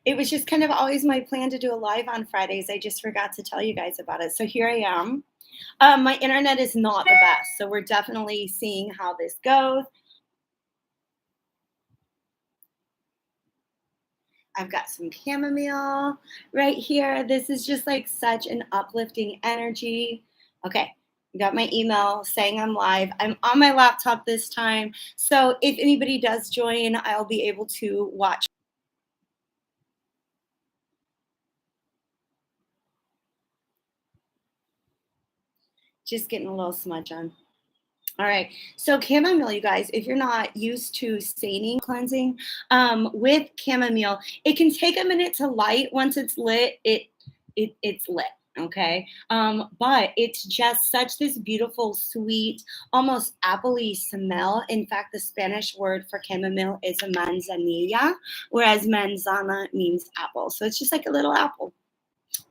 It was just kind of always my plan to do a live on Fridays. I just forgot to tell you guys about it. So here I am. My internet is not the best, so we're definitely seeing how this goes. I've got some chamomile right here. This is just like such an uplifting energy. Okay, got my email saying I'm live. I'm on my laptop this time. So if anybody does join, I'll be able to watch. Just getting a little smudge on. All right. So chamomile, you guys, if you're not used to staining cleansing with chamomile, it can take a minute to light. Once it's lit, it's lit. Okay. But it's just such this beautiful, sweet, almost appley smell. In fact, the Spanish word for chamomile is a manzanilla, whereas manzana means apple. So it's just like a little apple.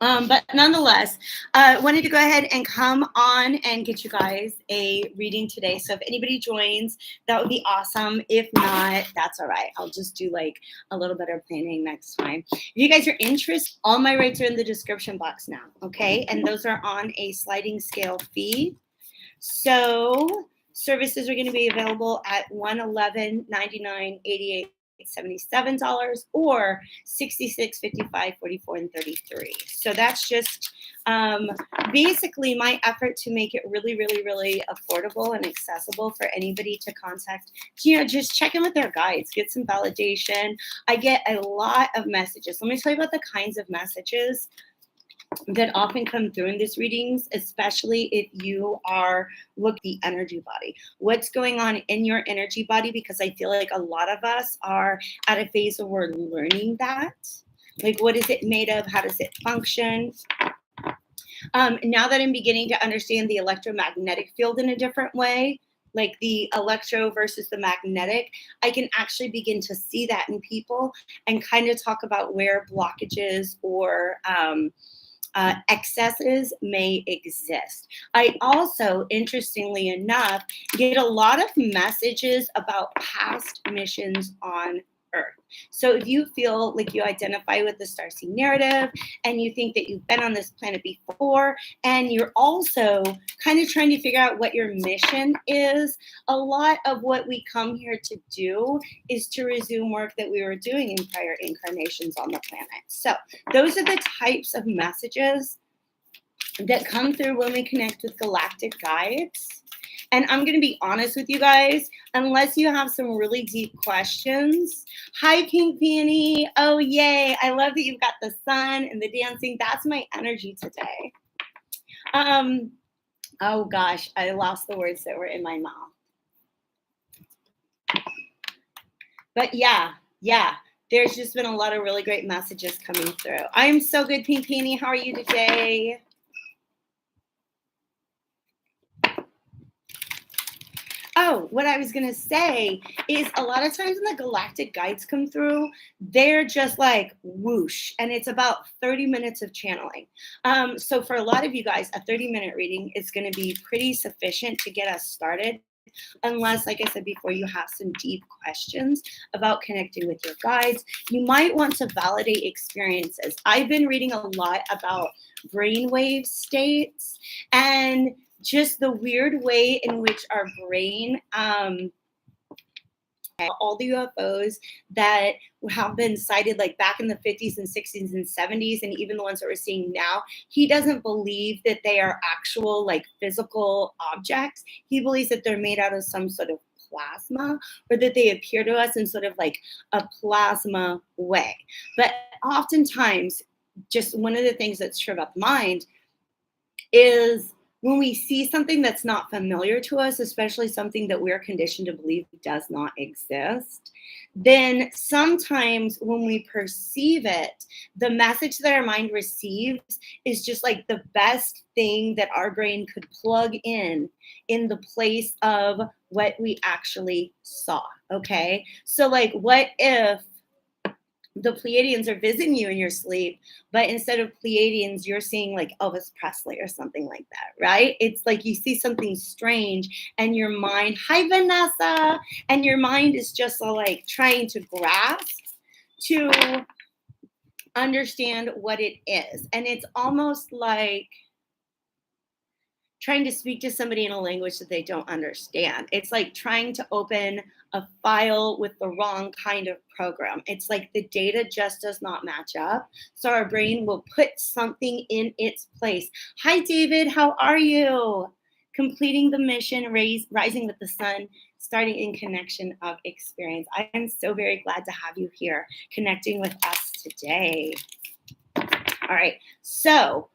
But nonetheless, wanted to go ahead and come on and get you guys a reading today. So if anybody joins, that would be awesome. If not, that's all right. I'll just do like a little better planning next time. If you guys are interested, all my rates are in the description box now, okay? And those are on a sliding scale fee. So services are going to be available at $111.99, $88. $77 or $66, $55, $44, and $33. So that's just basically my effort to make it really, really, really affordable and accessible for anybody to contact. Just check in with their guides, get some validation. I get a lot of messages. Let me tell you about the kinds of messages that often come through in these readings, especially if you are the energy body. What's going on in your energy body? Because I feel like a lot of us are at a phase where we're learning that. Like, what is it made of? How does it function? Now that I'm beginning to understand the electromagnetic field in a different way, like the electro versus the magnetic, I can actually begin to see that in people and kind of talk about where blockages or excesses may exist. I also, interestingly enough, get a lot of messages about past missions on Earth. So if you feel like you identify with the Starseed narrative and you think that you've been on this planet before and you're also kind of trying to figure out what your mission is, a lot of what we come here to do is to resume work that we were doing in prior incarnations on the planet. So those are the types of messages that come through when we connect with galactic guides. And I'm going to be honest with you guys, unless you have some really deep questions. Hi, Pink Peony. Oh, yay. I love that you've got the sun and the dancing. That's my energy today. Oh, gosh, I lost the words that were in my mouth. But yeah, there's just been a lot of really great messages coming through. I am so good, Pink Peony. How are you today? Oh, what I was going to say is a lot of times when the galactic guides come through, they're just like whoosh, and it's about 30 minutes of channeling. So for a lot of you guys, a 30-minute reading is going to be pretty sufficient to get us started. Unless, like I said before, you have some deep questions about connecting with your guides. You might want to validate experiences. I've been reading a lot about brainwave states and just the weird way in which our brain, all the UFOs that have been cited like back in the 50s and 60s and 70s, and even the ones that we're seeing now, he doesn't believe that they are actual like physical objects. He believes that they're made out of some sort of plasma, or that they appear to us in sort of like a plasma way. But oftentimes, just one of the things that's true about the mind is when we see something that's not familiar to us, especially something that we're conditioned to believe does not exist, then sometimes when we perceive it, the message that our mind receives is just like the best thing that our brain could plug in the place of what we actually saw. Okay. So like, what if the Pleiadians are visiting you in your sleep, but instead of Pleiadians, you're seeing like Elvis Presley or something like that, right? It's like you see something strange and your mind, hi Vanessa, and your mind is just like trying to grasp to understand what it is. And it's almost like trying to speak to somebody in a language that they don't understand. It's like trying to open a file with the wrong kind of program. It's like the data just does not match up. So our brain will put something in its place. Hi, David. How are you? Completing the mission, rising with the sun, starting in connection of experience. I am so very glad to have you here connecting with us today. All right. So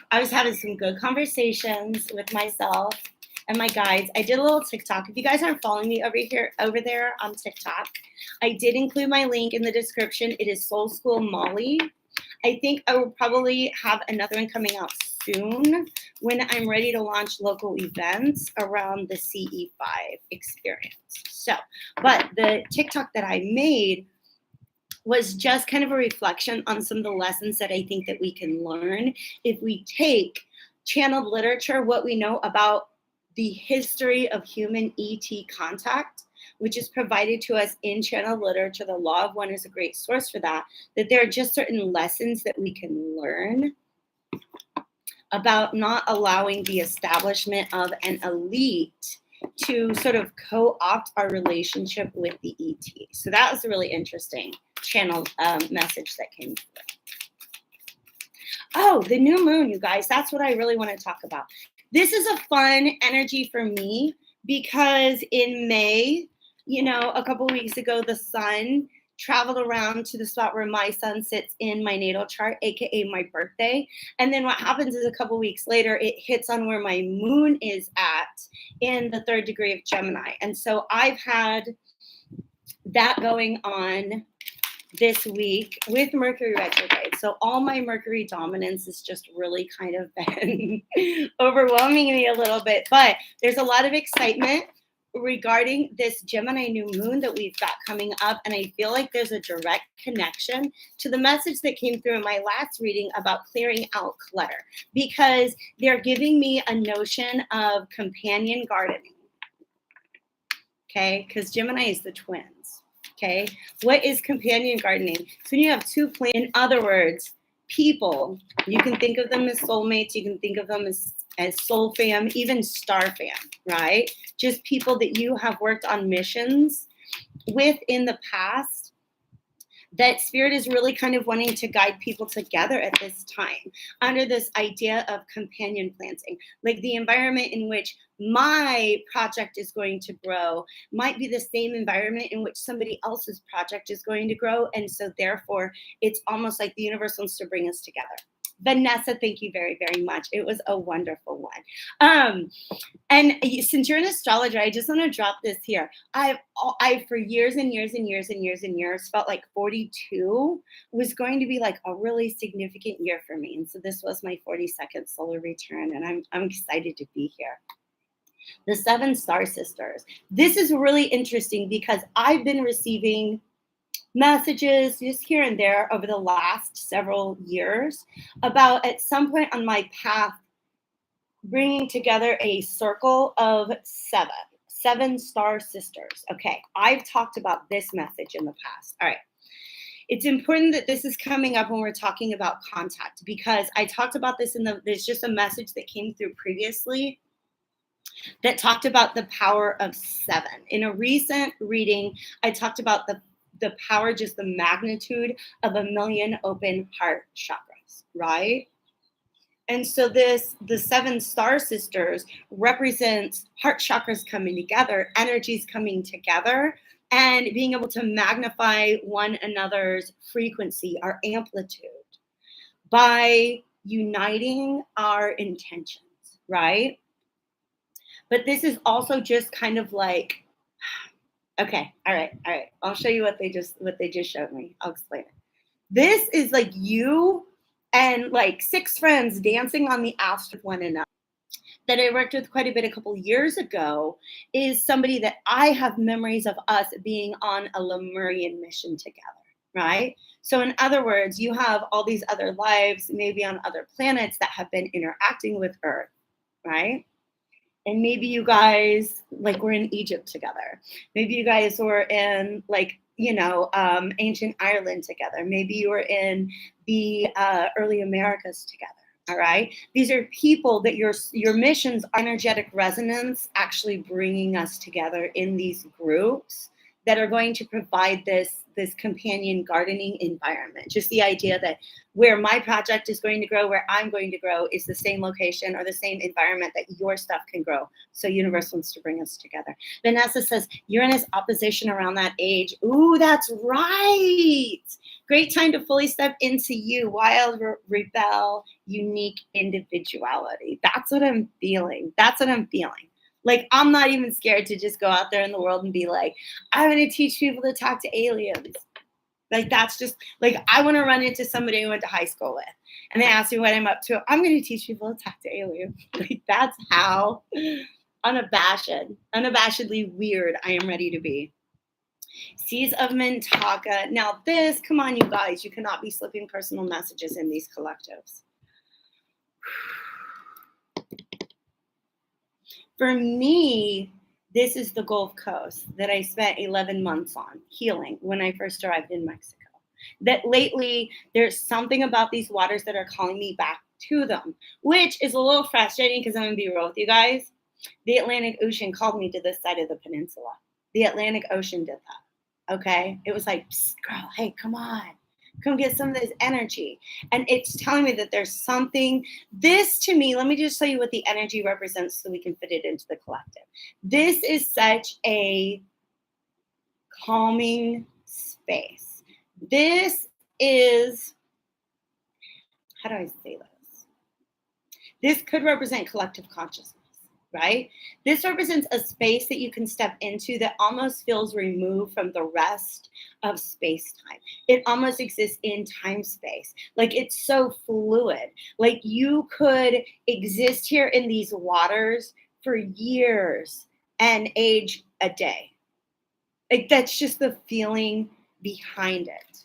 I was having some good conversations with myself and my guides. I did a little TikTok. If you guys aren't following me over there on TikTok, I did include my link in the description. It is Soul School Molly. I think I will probably have another one coming out soon when I'm ready to launch local events around the CE5 experience. So, but the TikTok that I made was just kind of a reflection on some of the lessons that I think that we can learn if we take channeled literature, what we know about the history of human ET contact, which is provided to us in channeled literature. The Law of One is a great source for that, that there are just certain lessons that we can learn about not allowing the establishment of an elite to sort of co-opt our relationship with the ET. So that was a really interesting channeled message that came through. Oh, the new moon, you guys. That's what I really want to talk about. This is a fun energy for me because in May, you know, a couple weeks ago, the sun traveled around to the spot where my sun sits in my natal chart, aka my birthday. And then what happens is a couple weeks later, it hits on where my moon is at in the 3rd degree of Gemini. And so I've had that going on this week with Mercury retrograde. So all my Mercury dominance has just really kind of been overwhelming me a little bit, but there's a lot of excitement regarding this Gemini new moon that we've got coming up. And I feel like there's a direct connection to the message that came through in my last reading about clearing out clutter, because they're giving me a notion of companion gardening. Okay, because Gemini is the twins. Okay, what is companion gardening? So when you have two plants, in other words, people, you can think of them as soulmates, you can think of them as soul fam, even star fam, right? Just people that you have worked on missions with in the past, that spirit is really kind of wanting to guide people together at this time under this idea of companion planting. Like the environment in which my project is going to grow might be the same environment in which somebody else's project is going to grow. And so therefore, it's almost like the universe wants to bring us together. Vanessa, thank you very, very much. It was a wonderful one. And since you're an astrologer, I just want to drop this here. I've for years and years and years and years and years felt like 42 was going to be like a really significant year for me. And so this was my 42nd solar return, and I'm excited to be here. The 7 star sisters. This is really interesting because I've been receiving messages just here and there over the last several years about at some point on my path bringing together a circle of 7 star sisters. Okay, I've talked about this message in the past. All right. It's important that this is coming up when we're talking about contact, because I talked about this there's just a message that came through previously that talked about the power of 7. In a recent reading, I talked about the power, just the magnitude of 1,000,000 open heart chakras, right? And so the 7 star sisters represents heart chakras coming together, energies coming together, and being able to magnify one another's frequency, our amplitude, by uniting our intentions, right? But this is also just kind of like, okay, all right. I'll show you what they just showed me. I'll explain it. This is like you and like 6 friends dancing on the apps with one another. That I worked with quite a bit a couple years ago is somebody that I have memories of us being on a Lemurian mission together, right? So in other words, you have all these other lives, maybe on other planets, that have been interacting with Earth, right? And maybe you guys like were in Egypt together. Maybe you guys were in like ancient Ireland together. Maybe you were in the early Americas together. All right. These are people that your missions, energetic resonance, actually bringing us together in these groups that are going to provide this companion gardening environment. Just the idea that where my project is going to grow, where I'm going to grow, is the same location or the same environment that your stuff can grow. So universe wants to bring us together. Vanessa says Uranus opposition around that age. Ooh, that's right. Great time to fully step into you, wild, rebel, unique individuality. That's what I'm feeling. That's what I'm feeling. Like, I'm not even scared to just go out there in the world and be like, I'm going to teach people to talk to aliens. Like, that's just, like, I want to run into somebody I went to high school with. And they ask me what I'm up to. I'm going to teach people to talk to aliens. Like, that's how unabashedly weird I am ready to be. Seeds of Mintaka. Now this, come on, you guys. You cannot be slipping personal messages in these collectives. For me, this is the Gulf Coast that I spent 11 months on healing when I first arrived in Mexico. That lately, there's something about these waters that are calling me back to them, which is a little frustrating because I'm going to be real with you guys. The Atlantic Ocean called me to this side of the peninsula. The Atlantic Ocean did that. Okay? It was like, psst, girl, hey, come on. Come get some of this energy. And it's telling me that there's something. This to me, let me just tell you what the energy represents so we can fit it into the collective. This is such a calming space. This is, how do I say this? This could represent collective consciousness. Right? This represents a space that you can step into that almost feels removed from the rest of space-time. It almost exists in time-space. Like, it's so fluid. Like, you could exist here in these waters for years and age a day. Like, that's just the feeling behind it.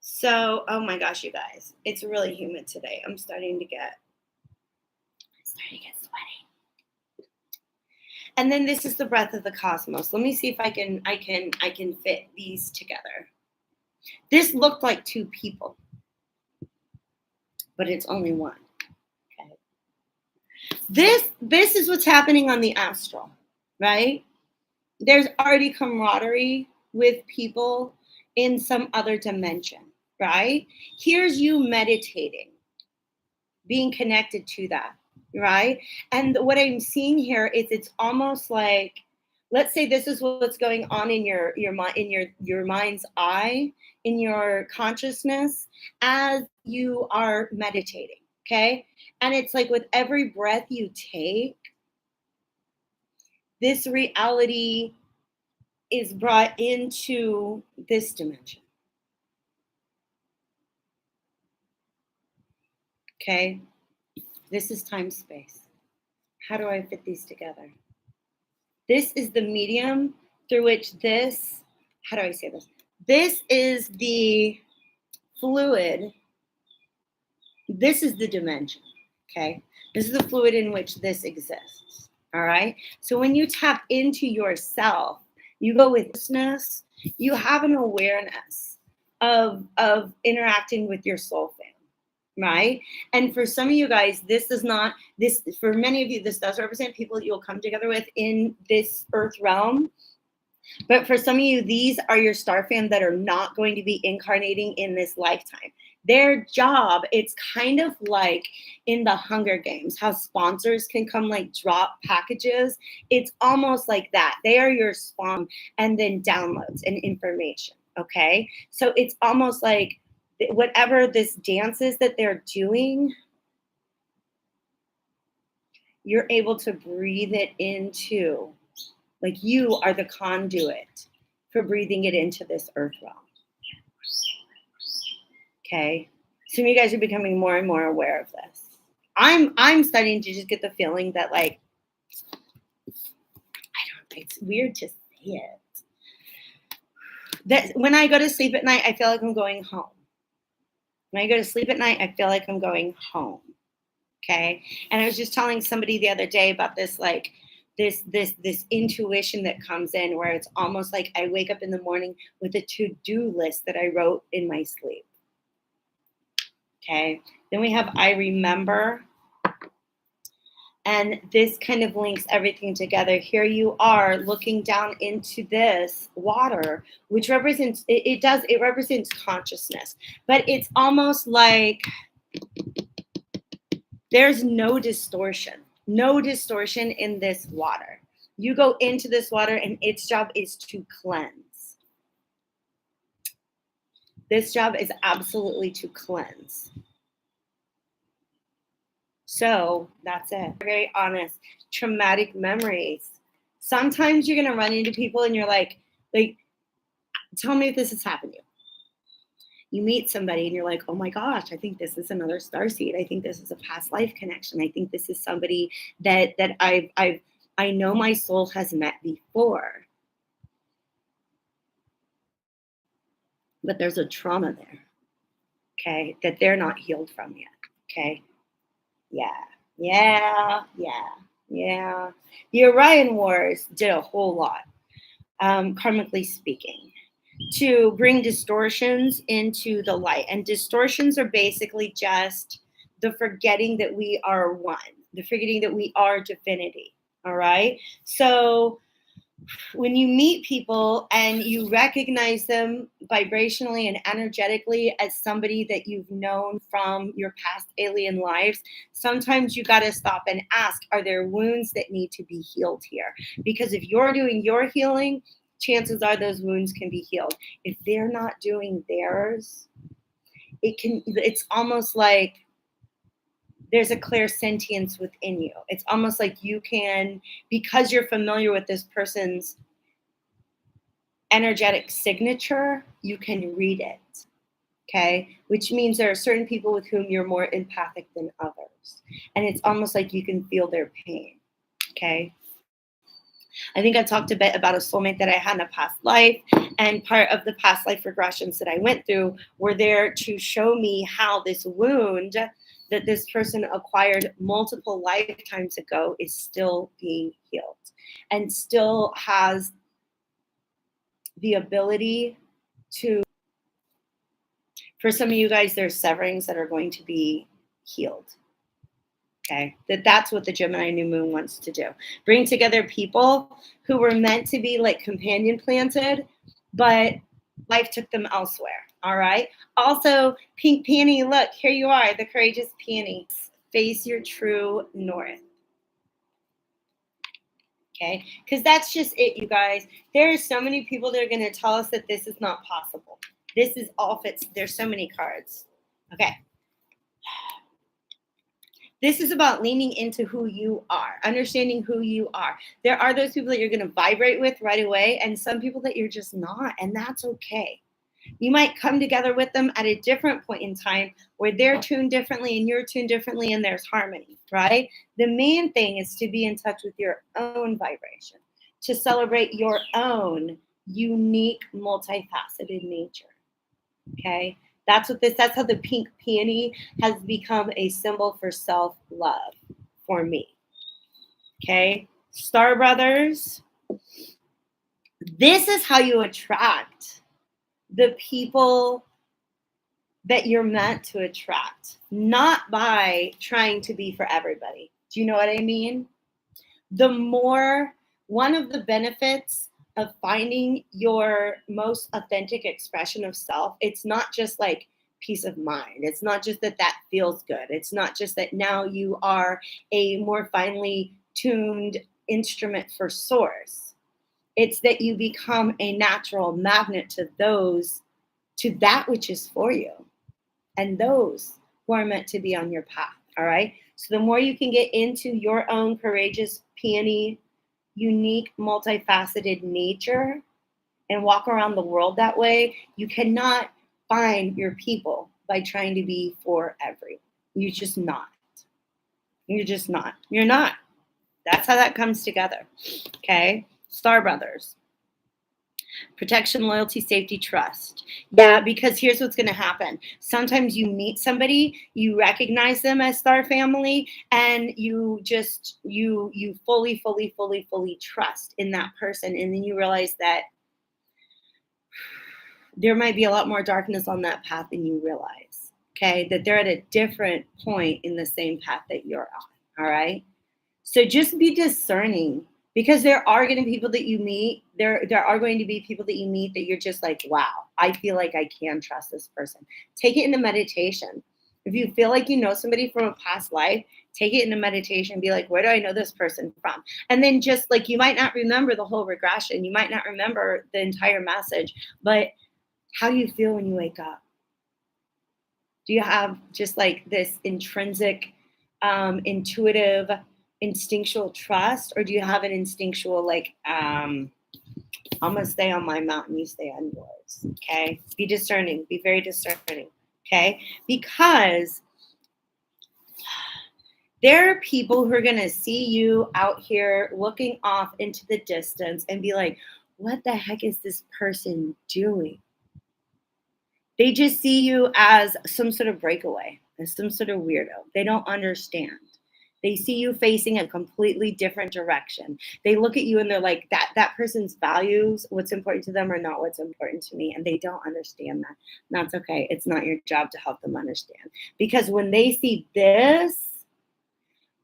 So, oh my gosh, you guys, it's really humid today. I'm starting to get sweaty. And then this is the breath of the cosmos. Let me see if I can fit these together. This looked like two people, but it's only one. Okay. This is what's happening on the astral, right? There's already camaraderie with people in some other dimension, right? Here's you meditating, being connected to that. Right? And what I'm seeing here is it's almost like, let's say this is what's going on in your mind's eye, in your consciousness as you are meditating. Okay. And it's like with every breath you take, this reality is brought into this dimension. Okay. This is time space. How do I fit these together? This is the medium through which this, how do I say this? This is the fluid. This is the dimension, okay? This is the fluid in which this exists, all right? So when you tap into yourself, you go with this, you have an awareness of interacting with your soul family. Right? And for some of you guys, for many of you, this does represent people that you'll come together with in this earth realm. But for some of you, these are your star fam that are not going to be incarnating in this lifetime. Their job, it's kind of like in the Hunger Games, how sponsors can come like drop packages. It's almost like that. They are your spawn and then downloads and information. Okay. So it's almost like whatever this dance is that they're doing, you're able to breathe it into, like you are the conduit for breathing it into this earth realm. Okay. Some of you guys are becoming more and more aware of this. I'm starting to just get the feeling that, like, it's weird to say it. That when I go to sleep at night, I feel like I'm going home. When I go to sleep at night, I feel like I'm going home. Okay. And I was just telling somebody the other day about this, like, this intuition that comes in where it's almost like I wake up in the morning with a to-do list that I wrote in my sleep. Okay. Then we have I remember. And this kind of links everything together. Here you are looking down into this water, which represents, it represents consciousness. But it's almost like there's no distortion in this water. You go into this water and its job is to cleanse. This job is absolutely to cleanse. So that's it. Very honest. Traumatic memories. Sometimes you're going to run into people and you're like, tell me if this has happened to you. You meet somebody and you're like, oh my gosh, I think this is another starseed. I think this is a past life connection. I think this is somebody that I know my soul has met before. But there's a trauma there, okay, that they're not healed from yet, okay? Yeah. The Orion Wars did a whole lot, karmically speaking, to bring distortions into the light. And distortions are basically just the forgetting that we are one, the forgetting that we are divinity, all right? So when you meet people and you recognize them vibrationally and energetically as somebody that you've known from your past alien lives, sometimes you got to stop and ask, are there wounds that need to be healed here? Because if you're doing your healing, chances are those wounds can be healed. If they're not doing theirs, it's almost like there's a clairsentience within you. It's almost like you can, because you're familiar with this person's energetic signature, you can read it, okay? Which means there are certain people with whom you're more empathic than others. And it's almost like you can feel their pain, okay? I think I talked a bit about a soulmate that I had in a past life, and part of the past life regressions that I went through were there to show me how this wound that this person acquired multiple lifetimes ago is still being healed and still has the ability to, for some of you guys, there's severings that are going to be healed. Okay, that's what the Gemini new moon wants to do. Bring together people who were meant to be like companion planted, but life took them elsewhere. All right. Also, Pink Peony, look, here you are, the courageous peony. Face your true north. Okay, because that's just it, you guys. There are so many people that are going to tell us that this is not possible. This is all fits. There's so many cards. Okay. This is about leaning into who you are, understanding who you are. There are those people that you're going to vibrate with right away, and some people that you're just not, and that's okay. You might come together with them at a different point in time where they're tuned differently and you're tuned differently and there's harmony, right? The main thing is to be in touch with your own vibration, to celebrate your own unique, multifaceted nature, okay? That's how the pink peony has become a symbol for self-love for me, okay? Star Brothers, this is how you attract the people that you're meant to attract, not by trying to be for everybody. Do you know what I mean? One of the benefits of finding your most authentic expression of self, it's not just like peace of mind. It's not just that feels good. It's not just that now you are a more finely tuned instrument for source. It's that you become a natural magnet to that which is for you and those who are meant to be on your path, all right? So the more you can get into your own courageous, peony, unique, multifaceted nature and walk around the world that way, you cannot find your people by trying to be for everyone. You're just not. You're not. That's how that comes together, okay? Star Brothers. Protection, loyalty, safety, trust. Yeah, because here's what's going to happen. Sometimes you meet somebody, you recognize them as star family, and you just you fully trust in that person, and then you realize that there might be a lot more darkness on that path than you realize. Okay, that they're at a different point in the same path that you're on. All right. So just be discerning, because there are going to be people that you meet. There are going to be people that you meet that you're just like, wow, I feel like I can trust this person. Take it into meditation. If you feel like you know somebody from a past life, take it into meditation. Be like, where do I know this person from? And then just like, you might not remember the whole regression. You might not remember the entire message, but how do you feel when you wake up? Do you have just like this intrinsic, intuitive, instinctual trust, or do you have an instinctual like, I'm gonna stay on my mountain, you stay on yours? Okay, be discerning, be very discerning. Okay, because there are people who are gonna see you out here looking off into the distance and be like, what the heck is this person doing? They just see you as some sort of breakaway, as some sort of weirdo. They don't understand. They see you facing a completely different direction. They look at you and they're like, that person's values, what's important to them, are not what's important to me. And they don't understand that. And that's okay. It's not your job to help them understand. Because when they see this,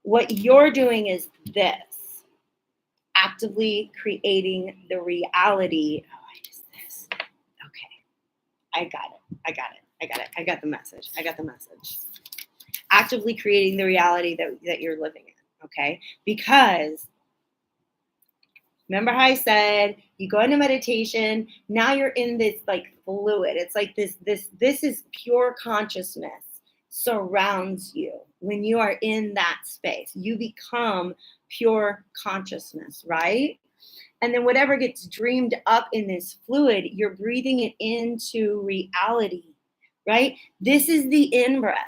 what you're doing is this. Actively creating the reality. Oh, I just this. Okay. I got it. I got the message. Actively creating the reality that you're living in, okay? Because remember how I said you go into meditation, now you're in this like fluid. It's like this is pure consciousness surrounds you. When you are in that space, you become pure consciousness, right? And then whatever gets dreamed up in this fluid, you're breathing it into reality, right? This is the in breath.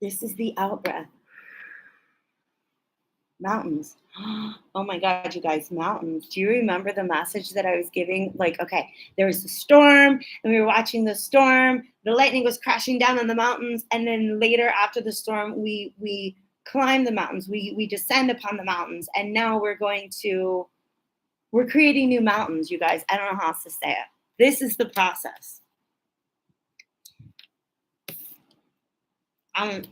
This is the out breath. Mountains. Oh my God, you guys, mountains. Do you remember the message that I was giving? Like, okay, there was a storm and we were watching the storm. The lightning was crashing down on the mountains. And then later after the storm, we climb the mountains. We descend upon the mountains. And now we're creating new mountains, you guys. I don't know how else to say it. This is the process.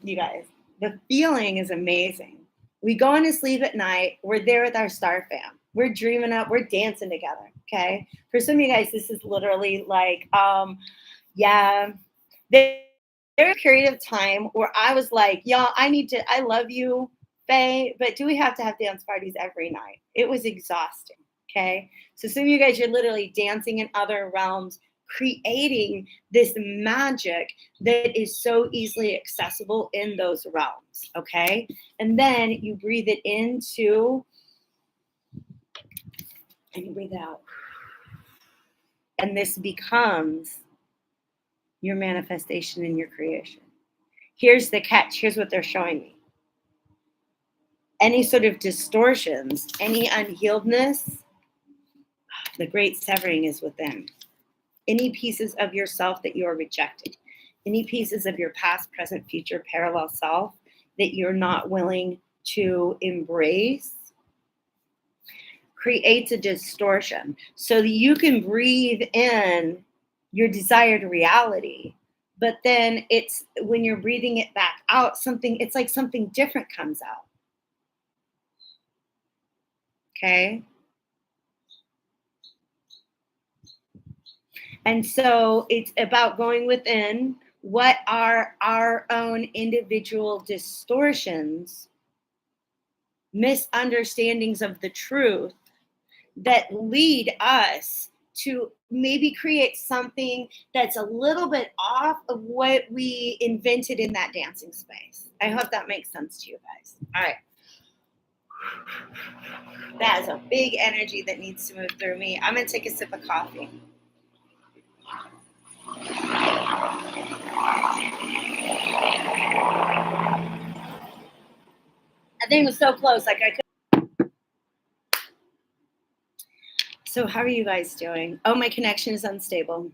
You guys, the feeling is amazing. We go into sleep at night. We're there with our star fam. We're dreaming up. We're dancing together. Okay. For some of you guys, this is literally like, yeah. There's a period of time where I was like, y'all, I love you, Faye, but do we have to have dance parties every night? It was exhausting. Okay. So some of you guys, you're literally dancing in other realms, creating this magic that is so easily accessible in those realms, okay? And then you breathe it into, and you breathe out. And this becomes your manifestation and your creation. Here's the catch. Here's what they're showing me. Any sort of distortions, any unhealedness, the great severing is within. Any pieces of yourself that you are rejecting, any pieces of your past, present, future, parallel self that you're not willing to embrace, creates a distortion so that you can breathe in your desired reality. But then it's when you're breathing it back out, it's like something different comes out. Okay. And so it's about going within. What are our own individual distortions, misunderstandings of the truth that lead us to maybe create something that's a little bit off of what we invented in that dancing space? I hope that makes sense to you guys. All right. That is a big energy that needs to move through me. I'm going to take a sip of coffee. I think it was so close, like I could. So how are you guys doing? Oh, my connection is unstable.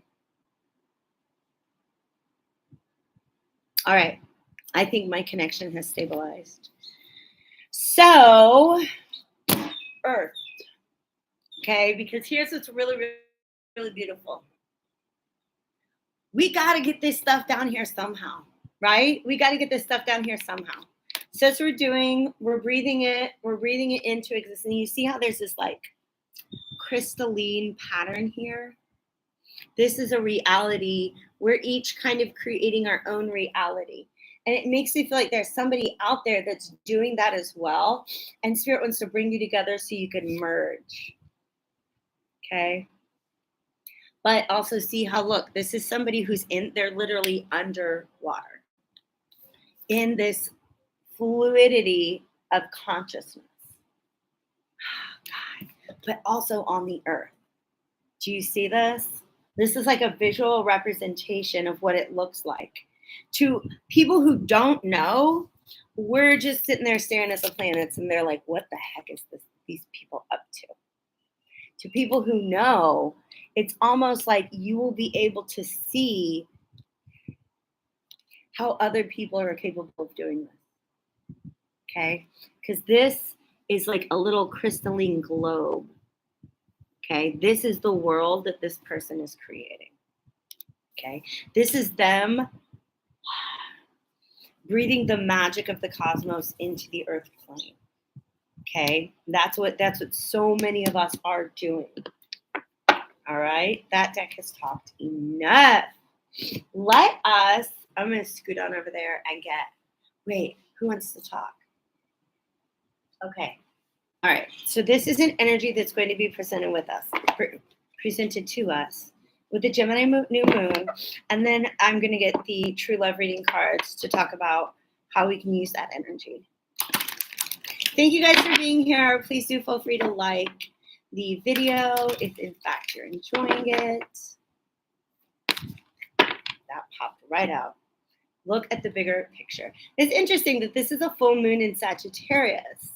All right. I think my connection has stabilized. So, Earth. Okay, because here's what's really, really, really beautiful. We got to get this stuff down here somehow, right? We got to get this stuff down here somehow. So that's what we're doing. We're breathing it into existence. You see how there's this like crystalline pattern here? This is a reality. We're each kind of creating our own reality. And it makes me feel like there's somebody out there that's doing that as well. And Spirit wants to bring you together so you can merge. Okay. But also see how, look, this is somebody they're literally underwater in this fluidity of consciousness. God, but also on the earth. Do you see this? This is like a visual representation of what it looks like. To people who don't know, we're just sitting there staring at the planets and they're like, what the heck is these people up to? To people who know, it's almost like you will be able to see how other people are capable of doing this. Okay? Because this is like a little crystalline globe. Okay? This is the world that this person is creating. Okay? This is them breathing the magic of the cosmos into the earth plane. Okay? That's what so many of us are doing. All right? That deck has talked enough. I'm going to scoot on over there and wait, who wants to talk? Okay. All right. So this is an energy that's going to be presented to us with the Gemini new moon. And then I'm going to get the true love reading cards to talk about how we can use that energy. Thank you guys for being here. Please do feel free to like the video if in fact you're enjoying it. That popped right out. Look at the bigger picture. It's interesting that this is a full moon in Sagittarius,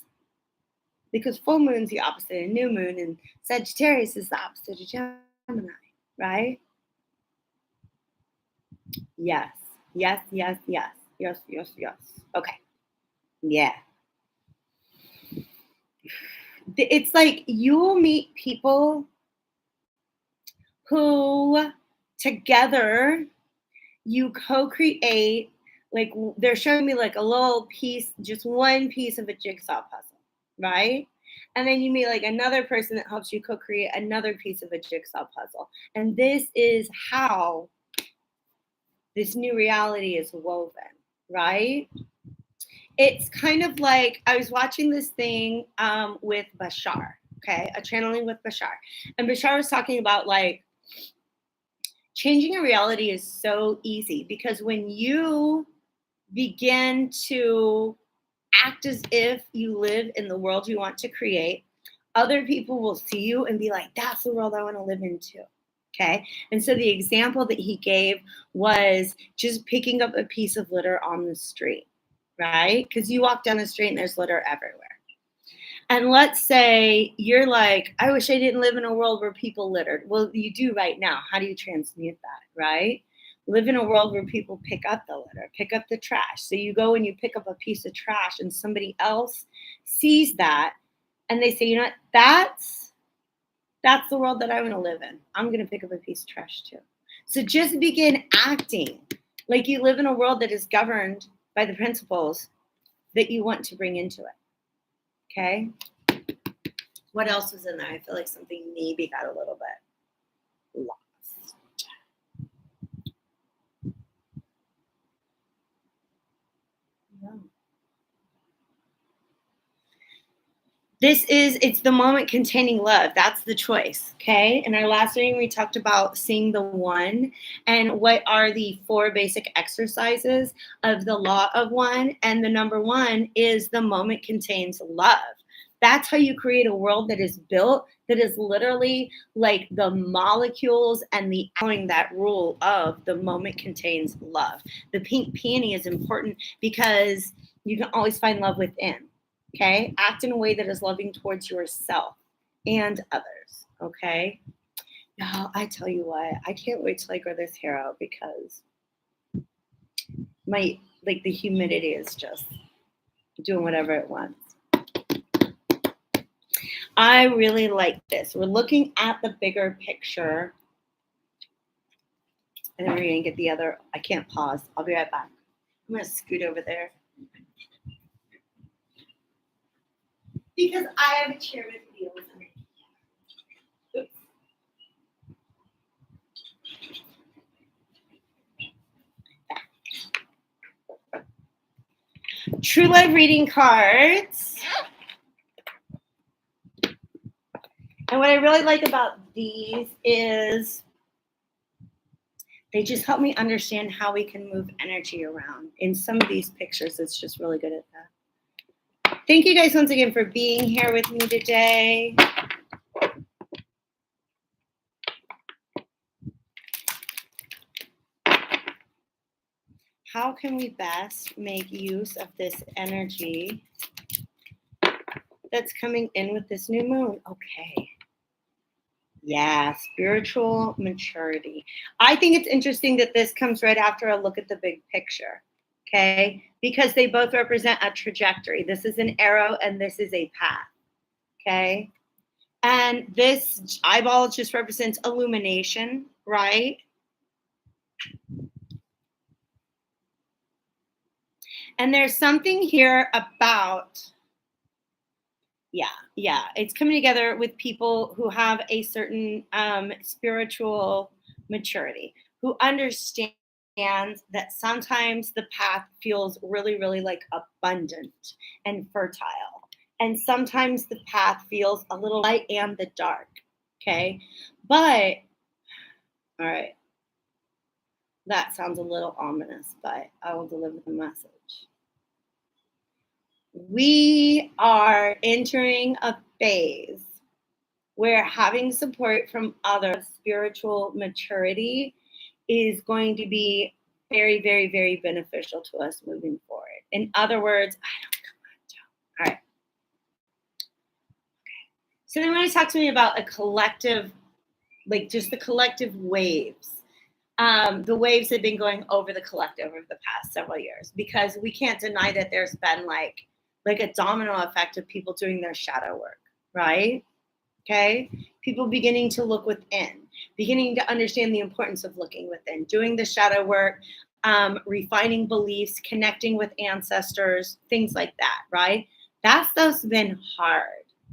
because full moon's the opposite of new moon, and Sagittarius is the opposite of Gemini, right? Yes. Okay. Yeah. It's like you will meet people who together you co-create, like they're showing me like a little piece, just one piece of a jigsaw puzzle, right? And then you meet like another person that helps you co-create another piece of a jigsaw puzzle. And this is how this new reality is woven, right? It's kind of like, I was watching this thing with Bashar, okay? A channeling with Bashar. And Bashar was talking about like, changing a reality is so easy, because when you begin to act as if you live in the world you want to create, other people will see you and be like, that's the world I want to live into. Okay. And so the example that he gave was just picking up a piece of litter on the street, right? Because you walk down the street and there's litter everywhere. And let's say you're like, I wish I didn't live in a world where people littered. Well, you do right now. How do you transmute that, right? Live in a world where people pick up the litter, pick up the trash. So you go and you pick up a piece of trash and somebody else sees that and they say, you know what, that's the world that I want to live in. I'm going to pick up a piece of trash too. So just begin acting like you live in a world that is governed by the principles that you want to bring into it. Okay. What else was in there? I feel like something maybe got a little bit lost. No. It's the moment containing love. That's the choice. Okay. In our last meeting, we talked about seeing the one and what are the 4 basic exercises of the law of one. And the number 1 is the moment contains love. That's how you create a world that is built, that is literally like the molecules and the following that rule of the moment contains love. The pink peony is important because you can always find love within. Okay? Act in a way that is loving towards yourself and others. okay? Now, I tell you what, I can't wait till I grow this hair out because the humidity is just doing whatever it wants. I really like this. We're looking at the bigger picture. And then we're going to get the other. I can't pause. I'll be right back. I'm going to scoot over there. Because I have a chair with wheels in it. Oops. True Love reading cards. And what I really like about these is they just help me understand how we can move energy around. In some of these pictures, it's just really good at that. Thank you guys once again for being here with me today. How can we best make use of this energy that's coming in with this new moon? Okay. Yeah, spiritual maturity. I think it's interesting that this comes right after a look at the big picture, okay? Because they both represent a trajectory. This is an arrow and this is a path, okay? And this eyeball just represents illumination, right? And there's something here about yeah, it's coming together with people who have a certain spiritual maturity, who understand that sometimes the path feels really, really like abundant and fertile. And sometimes the path feels a little light and the dark. Okay. But, all right. That sounds a little ominous, but I will deliver the message. We are entering a phase where having support from others, spiritual maturity, is going to be very, very, very beneficial to us moving forward. In other words, all right. So they want to talk to me about a collective, like just the collective waves. The waves have been going over the collective over the past several years, because we can't deny that there's been like a domino effect of people doing their shadow work, right? Okay. People beginning to look within, beginning to understand the importance of looking within, doing the shadow work, refining beliefs, connecting with ancestors, things like that, right? That stuff's been hard.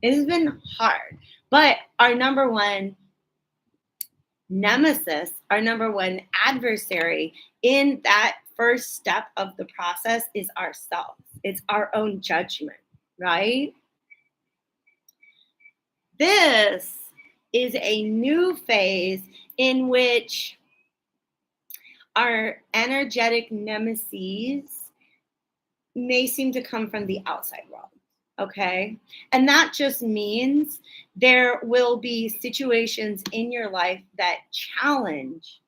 It has been hard. But our number one nemesis, our number one adversary in that first step of the process is ourselves. It's our own judgment, right? This is a new phase in which our energetic nemesis may seem to come from the outside world, okay? And that just means there will be situations in your life that challenge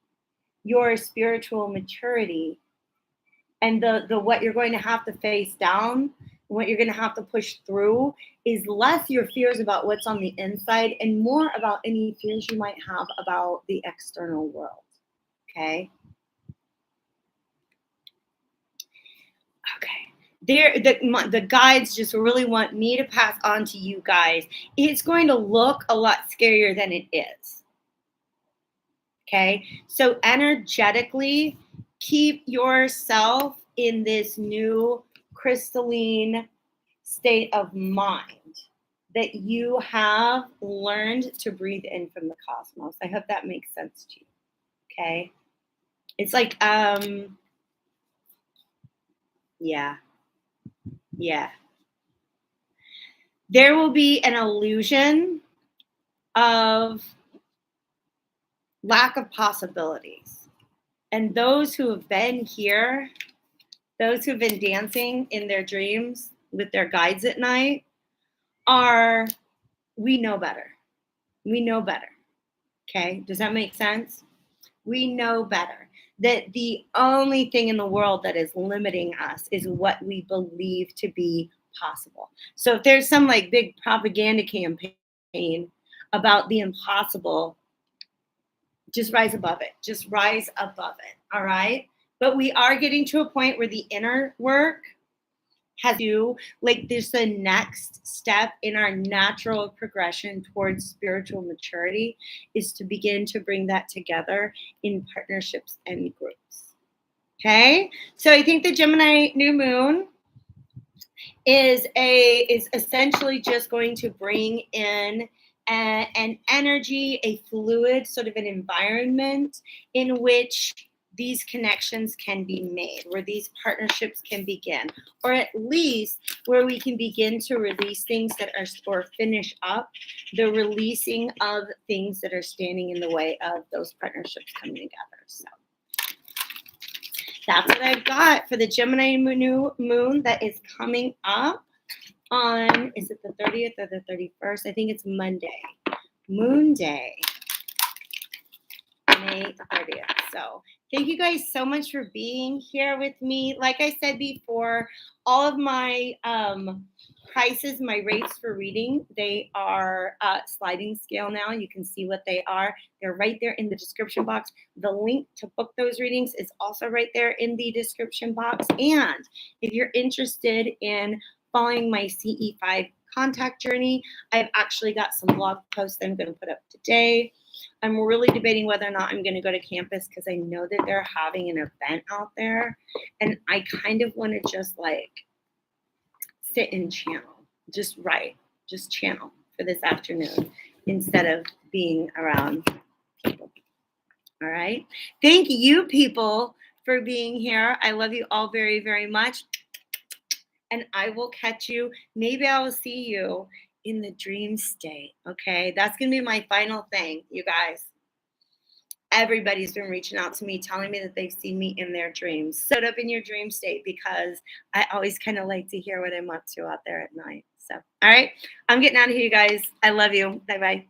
your spiritual maturity, and the what you're going to have to face down, what you're going to have to push through is less your fears about what's on the inside and more about any fears you might have about the external world. Okay. The guides just really want me to pass on to you guys. It's going to look a lot scarier than it is. Okay. So energetically, keep yourself in this new crystalline state of mind that you have learned to breathe in from the cosmos. I hope that makes sense to you. Okay. It's like, yeah. There will be an illusion of lack of possibilities. And those who have been here, those who have been dancing in their dreams with their guides at night, we know better. We know better. Okay. Does that make sense? We know better that the only thing in the world that is limiting us is what we believe to be possible. So if there's some like big propaganda campaign about the impossible, just rise above it. Just rise above it. All right. But we are getting to a point where the inner work has to, like, there's the next step in our natural progression towards spiritual maturity is to begin to bring that together in partnerships and groups. Okay. So I think the Gemini new moon is essentially just going to bring in an energy, a fluid sort of an environment in which these connections can be made, where these partnerships can begin, or at least where we can begin to release things that are, or finish up the releasing of things that are standing in the way of those partnerships coming together. So that's what I've got for the Gemini new moon that is coming up on, is it the 30th or the 31st? I think it's Monday. Moon Day, May 30th. So thank you guys so much for being here with me. Like I said before, all of my prices, my rates for reading, they are sliding scale now. You can see what they are. They're right there in the description box. The link to book those readings is also right there in the description box. And if you're interested in following my CE5 contact journey, I've actually got some blog posts that I'm going to put up today. I'm really debating whether or not I'm going to go to campus because I know that they're having an event out there. And I kind of want to just like sit and channel, just channel for this afternoon instead of being around people. All right. Thank you, people, for being here. I love you all very, very much. And I will catch you. Maybe I will see you in the dream state. Okay. That's going to be my final thing, you guys. Everybody's been reaching out to me, telling me that they've seen me in their dreams. Set up in your dream state because I always kind of like to hear what I'm up to out there at night. So, all right. I'm getting out of here, you guys. I love you. Bye-bye.